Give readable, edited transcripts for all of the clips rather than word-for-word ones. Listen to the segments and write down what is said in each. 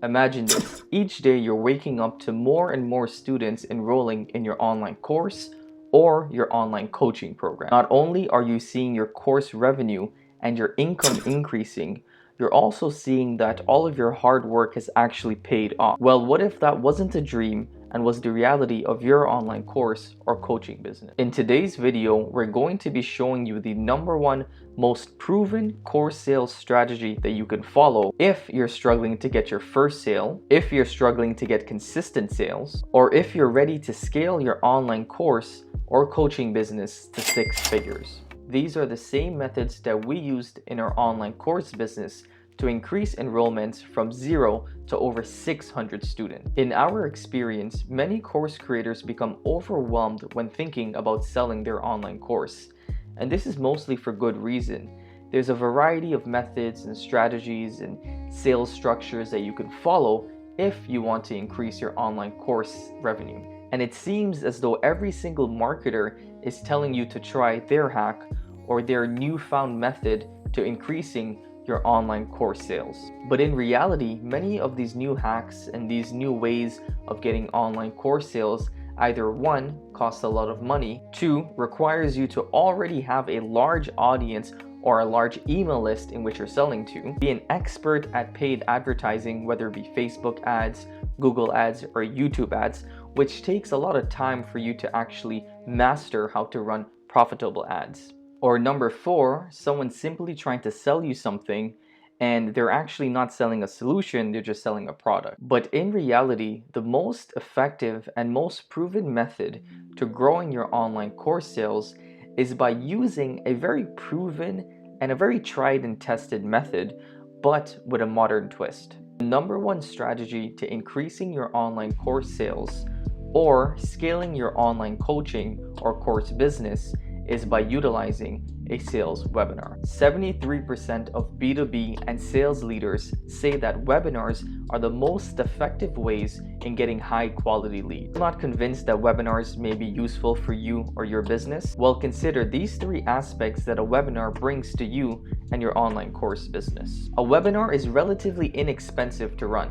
Imagine this. Each day you're waking up to more and more students enrolling in your online course or your online coaching program. Not only are you seeing your course revenue and your income increasing, you're also seeing that all of your hard work has actually paid off. Well, what if that wasn't a dream and was the reality of your online course or coaching business? In today's video, we're going to be showing you the number one most proven course sales strategy that you can follow if you're struggling to get your first sale, if you're struggling to get consistent sales, or if you're ready to scale your online course or coaching business to 6 figures. These are the same methods that we used in our online course business to increase enrollments from 0 to over 600 students. In our experience, many course creators become overwhelmed when thinking about selling their online course. And this is mostly for good reason. There's a variety of methods and strategies and sales structures that you can follow if you want to increase your online course revenue. And it seems as though every single marketer is telling you to try their hack or their newfound method to increasing your online course sales. But in reality, many of these new hacks and these new ways of getting online course sales either 1, costs a lot of money, 2, requires you to already have a large audience or a large email list in which you're selling to, be an expert at paid advertising, whether it be Facebook ads, Google ads, or YouTube ads, which takes a lot of time for you to actually master how to run profitable ads. Or number 4, someone simply trying to sell you something and they're actually not selling a solution, they're just selling a product. But in reality, the most effective and most proven method to growing your online course sales is by using a very proven and a very tried and tested method, but with a modern twist. The number one strategy to increasing your online course sales or scaling your online coaching or course business is by utilizing a sales webinar. 73% of B2B and sales leaders say that webinars are the most effective ways in getting high quality leads. Not convinced that webinars may be useful for you or your business? Well, consider these 3 aspects that a webinar brings to you and your online course business. A webinar is relatively inexpensive to run.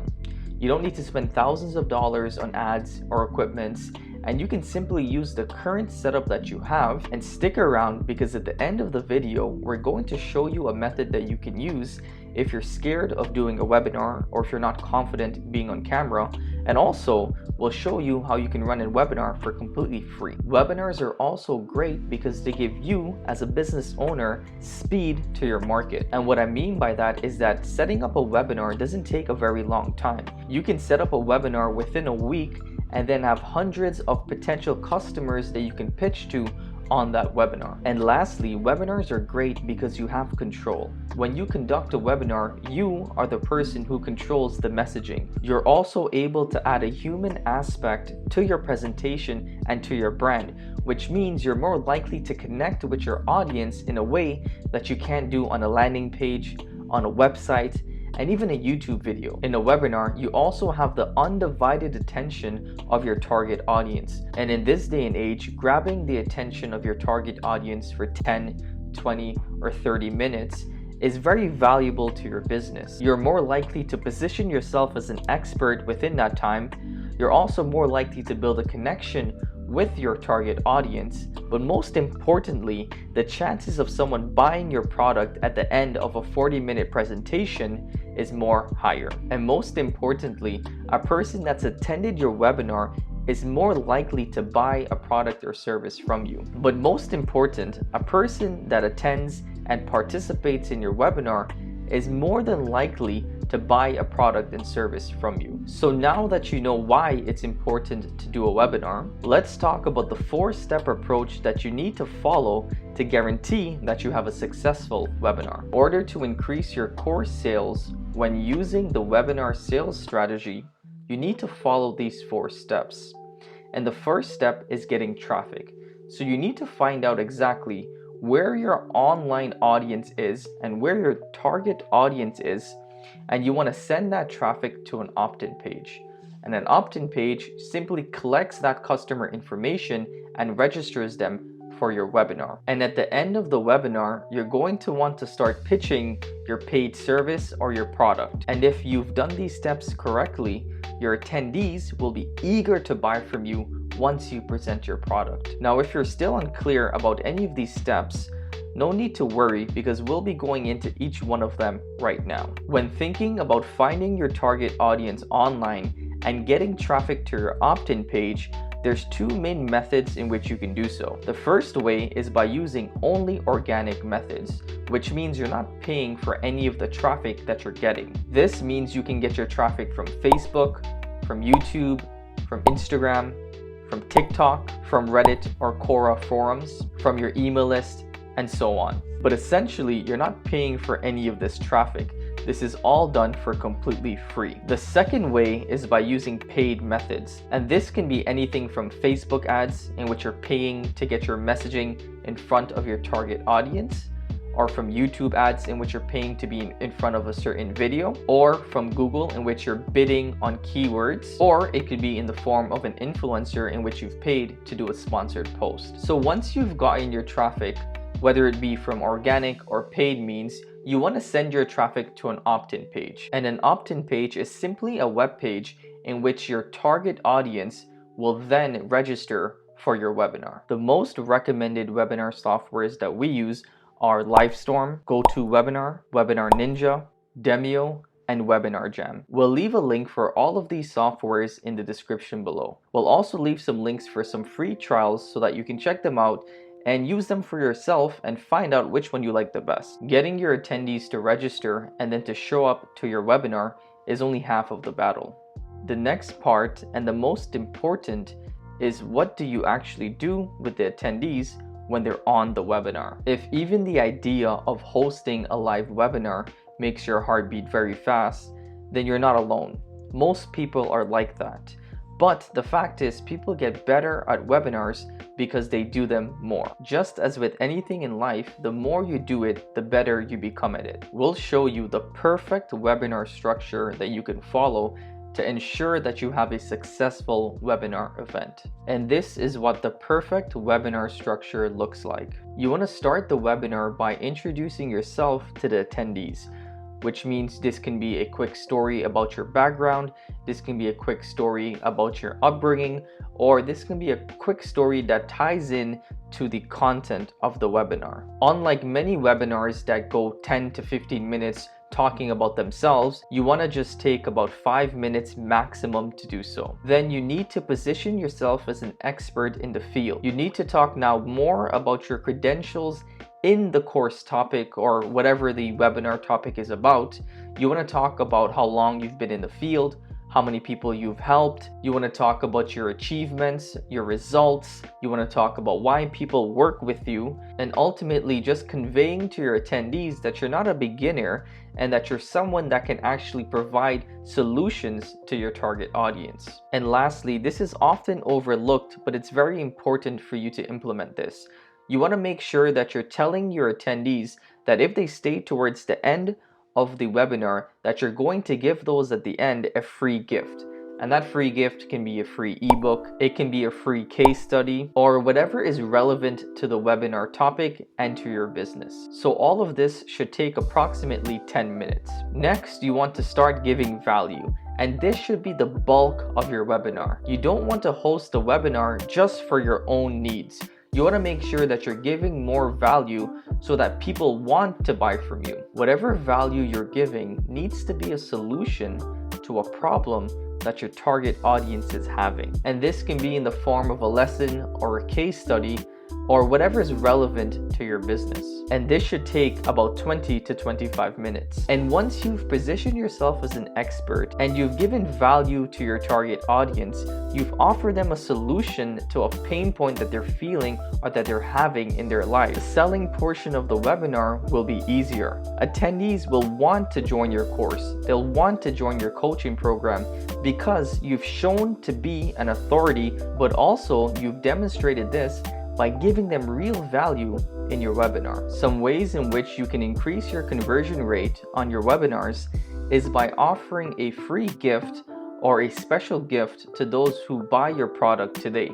You don't need to spend thousands of dollars on ads or equipment, and you can simply use the current setup that you have. And stick around, because at the end of the video, we're going to show you a method that you can use if you're scared of doing a webinar or if you're not confident being on camera. And also, we'll show you how you can run a webinar for completely free. Webinars are also great because they give you, as a business owner, speed to your market. And what I mean by that is that setting up a webinar doesn't take a very long time. You can set up a webinar within a week and then have hundreds of potential customers that you can pitch to on that webinar. And lastly, webinars are great because you have control. When you conduct a webinar, you are the person who controls the messaging. You're also able to add a human aspect to your presentation and to your brand, which means you're more likely to connect with your audience in a way that you can't do on a landing page, on a website, and even a YouTube video. In a webinar, you also have the undivided attention of your target audience. And in this day and age, grabbing the attention of your target audience for 10, 20, or 30 minutes is very valuable to your business. You're more likely to position yourself as an expert within that time. You're also more likely to build a connection with your target audience, but most importantly, the chances of someone buying your product at the end of a 40-minute presentation is more higher. And most importantly, a person that's attended your webinar is more likely to buy a product or service from you. But most important, a person that attends and participates in your webinar is more than likely to buy a product and service from you. So now that you know why it's important to do a webinar, let's talk about the 4-step approach that you need to follow to guarantee that you have a successful webinar. In order to increase your course sales when using the webinar sales strategy, you need to follow these 4 steps. And the first step is getting traffic. So you need to find out exactly where your online audience is and where your target audience is, and you want to send that traffic to an opt-in page. And an opt-in page simply collects that customer information and registers them for your webinar. And at the end of the webinar, you're going to want to start pitching your paid service or your product. And if you've done these steps correctly, your attendees will be eager to buy from you once you present your product. Now, if you're still unclear about any of these steps, no need to worry, because we'll be going into each one of them right now. When thinking about finding your target audience online and getting traffic to your opt-in page, there's two main methods in which you can do so. The first way is by using only organic methods, which means you're not paying for any of the traffic that you're getting. This means you can get your traffic from Facebook, from YouTube, from Instagram, from TikTok, from Reddit or Quora forums, from your email list, and so on. But essentially, you're not paying for any of this traffic. This is all done for completely free. The second way is by using paid methods, and this can be anything from Facebook ads, in which you're paying to get your messaging in front of your target audience, or from YouTube ads, in which you're paying to be in front of a certain video, or from Google, in which you're bidding on keywords, or it could be in the form of an influencer in which you've paid to do a sponsored post. So once you've gotten your traffic, whether it be from organic or paid means, you want to send your traffic to an opt-in page. And an opt-in page is simply a web page in which your target audience will then register for your webinar. The most recommended webinar softwares that we use are Livestorm, GoToWebinar, Webinar Ninja, Demio, and Webinar Jam. We'll leave a link for all of these softwares in the description below. We'll also leave some links for some free trials so that you can check them out and use them for yourself and find out which one you like the best. Getting your attendees to register and then to show up to your webinar is only half of the battle. The next part, and the most important, is what do you actually do with the attendees when they're on the webinar? If even the idea of hosting a live webinar makes your heart beat very fast, then you're not alone. Most people are like that. But the fact is, people get better at webinars because they do them more. Just as with anything in life, the more you do it, the better you become at it. We'll show you the perfect webinar structure that you can follow to ensure that you have a successful webinar event. And this is what the perfect webinar structure looks like. You want to start the webinar by introducing yourself to the attendees, which means this can be a quick story about your background, this can be a quick story about your upbringing, or this can be a quick story that ties in to the content of the webinar. Unlike many webinars that go 10 to 15 minutes talking about themselves, you want to just take about 5 minutes maximum to do so. Then you need to position yourself as an expert in the field. You need to talk now more about your credentials in the course topic or whatever the webinar topic is about. You want to talk about how long you've been in the field, how many people you've helped. You want to talk about your achievements, your results. You want to talk about why people work with you, and ultimately just conveying to your attendees that you're not a beginner and that you're someone that can actually provide solutions to your target audience. And lastly, this is often overlooked, but it's very important for you to implement this. You want to make sure that you're telling your attendees that if they stay towards the end of the webinar, that you're going to give those at the end a free gift. And that free gift can be a free ebook, it can be a free case study, or whatever is relevant to the webinar topic and to your business. So all of this should take approximately 10 minutes. Next, you want to start giving value. And this should be the bulk of your webinar. You don't want to host a webinar just for your own needs. You want to make sure that you're giving more value so that people want to buy from you. Whatever value you're giving needs to be a solution to a problem that your target audience is having. And this can be in the form of a lesson or a case study or whatever is relevant to your business. And this should take about 20 to 25 minutes. And once you've positioned yourself as an expert and you've given value to your target audience, you've offered them a solution to a pain point that they're feeling or that they're having in their life. The selling portion of the webinar will be easier. Attendees will want to join your course. They'll want to join your coaching program because you've shown to be an authority, but also you've demonstrated this by giving them real value in your webinar. Some ways in which you can increase your conversion rate on your webinars is by offering a free gift or a special gift to those who buy your product today.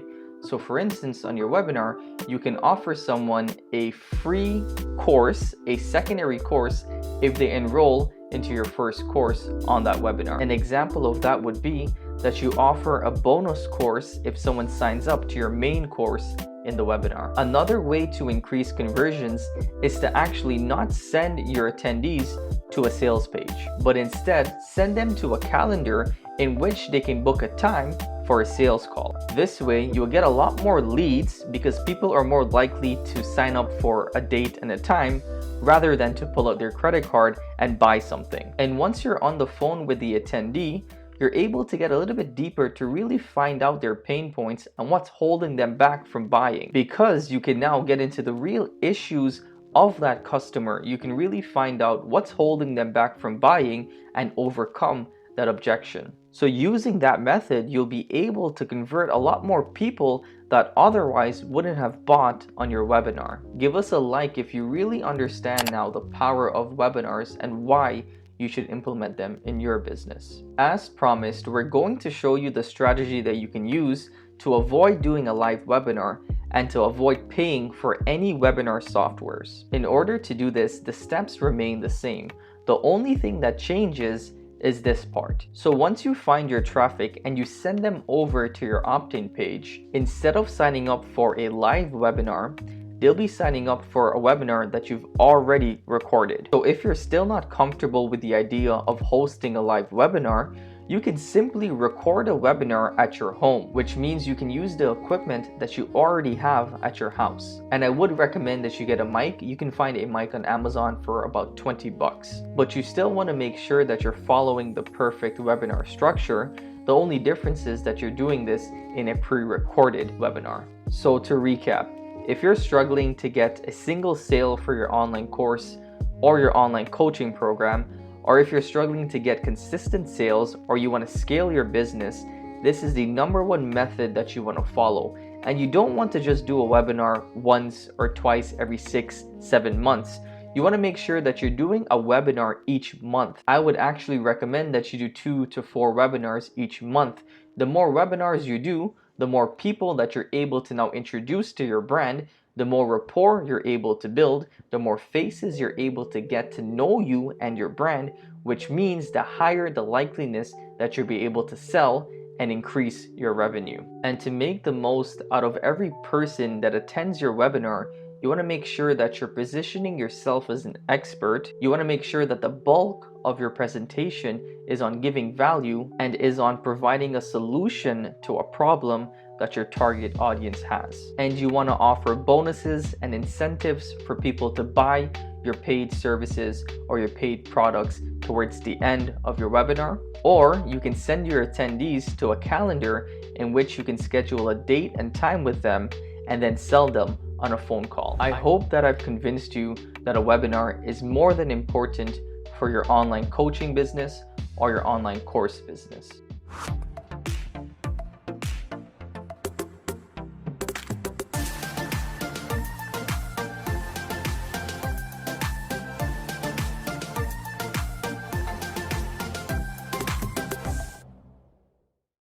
So for instance, on your webinar, you can offer someone a free course, a secondary course, if they enroll into your first course on that webinar. An example of that would be that you offer a bonus course if someone signs up to your main course in the webinar. Another way to increase conversions is to actually not send your attendees to a sales page, but instead send them to a calendar in which they can book a time for a sales call. This way, you will get a lot more leads because people are more likely to sign up for a date and a time rather than to pull out their credit card and buy something. And once you're on the phone with the attendee, you're able to get a little bit deeper to really find out their pain points and what's holding them back from buying. Because you can now get into the real issues of that customer, you can really find out what's holding them back from buying and overcome that objection. So using that method, you'll be able to convert a lot more people that otherwise wouldn't have bought on your webinar. Give us a like if you really understand now the power of webinars and why you should implement them in your business. As promised, we're going to show you the strategy that you can use to avoid doing a live webinar and to avoid paying for any webinar softwares. In order to do this, the steps remain the same. The only thing that changes is this part. So once you find your traffic and you send them over to your opt-in page, instead of signing up for a live webinar, they'll be signing up for a webinar that you've already recorded. So if you're still not comfortable with the idea of hosting a live webinar, you can simply record a webinar at your home, which means you can use the equipment that you already have at your house. And I would recommend that you get a mic. You can find a mic on Amazon for about 20 bucks. But you still want to make sure that you're following the perfect webinar structure. The only difference is that you're doing this in a pre-recorded webinar. So to recap, if you're struggling to get a single sale for your online course or your online coaching program, or if you're struggling to get consistent sales or you want to scale your business, this is the #1 method that you want to follow. And you don't want to just do a webinar once or twice every 6-7 months. You want to make sure that you're doing a webinar each month. I would actually recommend that you do 2 to 4 webinars each month. The more webinars you do, the more people that you're able to now introduce to your brand, the more rapport you're able to build, the more faces you're able to get to know you and your brand, which means the higher the likeliness that you'll be able to sell and increase your revenue. And to make the most out of every person that attends your webinar, you want to make sure that you're positioning yourself as an expert. You want to make sure that the bulk of your presentation is on giving value and is on providing a solution to a problem that your target audience has. And you want to offer bonuses and incentives for people to buy your paid services or your paid products towards the end of your webinar. Or you can send your attendees to a calendar in which you can schedule a date and time with them and then sell them on a phone call. I hope that I've convinced you that a webinar is more than important for your online coaching business or your online course business.